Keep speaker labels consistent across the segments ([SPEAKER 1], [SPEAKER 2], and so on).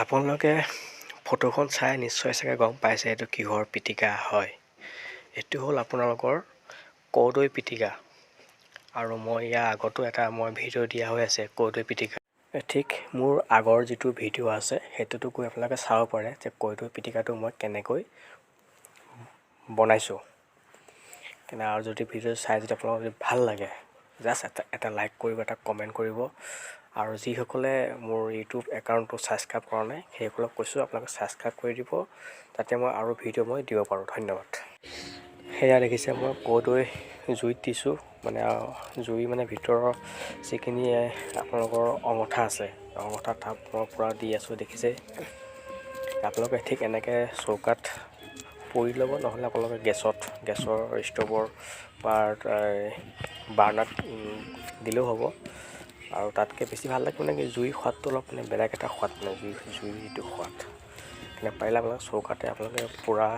[SPEAKER 1] আপোনালোকে ফটোখন চাই নিশ্চয় চাগে গম পাইছে এইটো কিহৰ পিটিকা হয়। এইটো হ'ল আপোনালোকৰ কৰ্দৈ পিটিকা। আৰু মই ইয়াৰ আগতো এটা ভিডিঅ' দিয়া হৈ আছে কৰ্দৈ পিটিকা। ঠিক মোৰ আগৰ যিটো ভিডিঅ' আছে সেইটোতো গৈ আপোনালোকে চাব পাৰে যে কৰ্দৈ পিটিকাটো মই কেনেকৈ বনাইছোঁ। আৰু যদি ভিডিঅ' চাই যদি আপোনালোকৰ যদি ভাল লাগে জাষ্ট এটা লাইক কৰিব, এটা কমেণ্ট কৰিব। আৰু যিসকলে মোৰ ইউটিউব একাউণ্টটো ছাবস্ক্ৰাইব কৰা নাই সেইসকলক কৈছোঁ আপোনালোকে ছাবস্ক্ৰাইব কৰি দিব, যাতে মই আৰু ভিডিঅ' দিব পাৰোঁ। ধন্যবাদ। সেয়া দেখিছে মই কৰ্দৈ জুইত দিছোঁ, জুই ভিতৰৰ যিখিনি আপোনালোকৰ অঙঠা আছে, অঙঠা তাপ মই পূৰা দি আছোঁ দেখিছে। আপোনালোকে ঠিক এনেকৈ চৌকাত পুৰি ল'ব, নহ'লে আপোনালোকে গেছৰ ষ্ট'ভৰ বা বাৰ্ণাত দিলেও হ'ব। আৰু তাতকৈ বেছি ভাল লাগে কি জুইৰ সোৱাদটো অলপ বেলেগ এটা সোৱাদ, জুইৰ যিটো সোৱাদ। পাৰিলে আপোনালোকে চৌকাতে আপোনালোকে পুৰা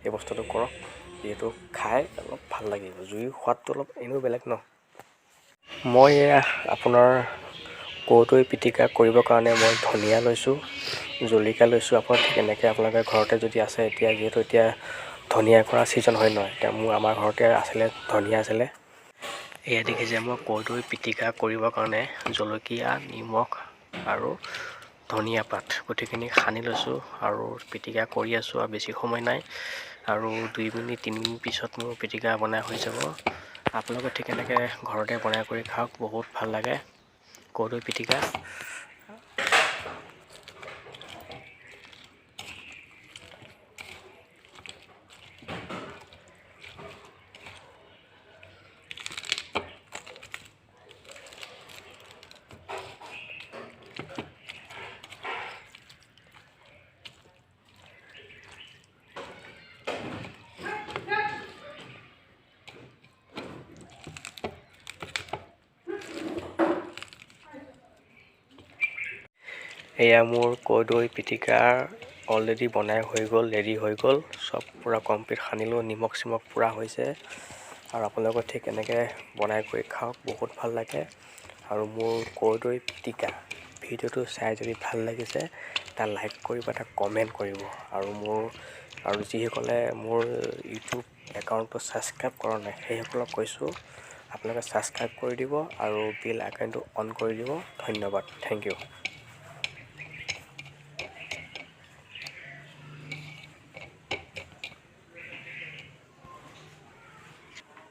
[SPEAKER 1] এই বস্তুটো কৰক, যিহেতু খাই অলপ ভাল লাগিব। জুইৰ সোৱাদটো অলপ এনেও বেলেগ ন। মই এয়া আপোনাৰ কৰ্দৈ পিটিকা কৰিবৰ কাৰণে মই ধনিয়া লৈছোঁ, জলকীয়া লৈছোঁ। আপোনালোকে ঘৰতে যদি আছে, যিহেতু এতিয়া ধনিয়া কৰা ছিজন হয় নহয়, এতিয়া আমাৰ ঘৰতে ধনিয়া আছিলে। এয়া দেখিছে মই কৰ্দৈ পিটিকা কৰিবৰ কাৰণে জলকীয়া, নিমখ আৰু ধনিয়া পাত গোটেইখিনি সানি লৈছোঁ আৰু পিটিকা কৰি আছোঁ। আৰু বেছি সময় নাই, আৰু 2 মিনিট 3 মিনিট পিছত মোৰ পিটিকা বনাই হৈ যাব। আপোনালোকে ঠিক এনেকৈ ঘৰতে বনাই কৰি খাওক, বহুত ভাল লাগে কৰ্দৈ পিটিকা। এয়া মোৰ কৰ্দৈ পিটিকা অলৰেডি বনাই হৈ গ'ল, ৰেডি হৈ গ'ল। চব পূৰা কমপ্লিট সানিলোঁ, নিমখ চিমখ পূৰা হৈছে। আৰু আপোনালোকে ঠিক এনেকৈ বনাই কৰি খাওক, বহুত ভাল লাগে। আৰু মোৰ কৰ্দৈ পিটিকা ভিডিঅ'টো চাই যদি ভাল লাগিছে, এটা লাইক কৰিব, এটা কমেণ্ট কৰিব। আৰু যিসকলে মোৰ ইউটিউব একাউণ্টটো ছাবস্ক্ৰাইব কৰা নাই সেইসকলক কৈছোঁ আপোনালোকে ছাবস্ক্ৰাইব কৰি দিব আৰু বেল আইকনটো অন কৰি দিব। ধন্যবাদ, থেংক ইউ।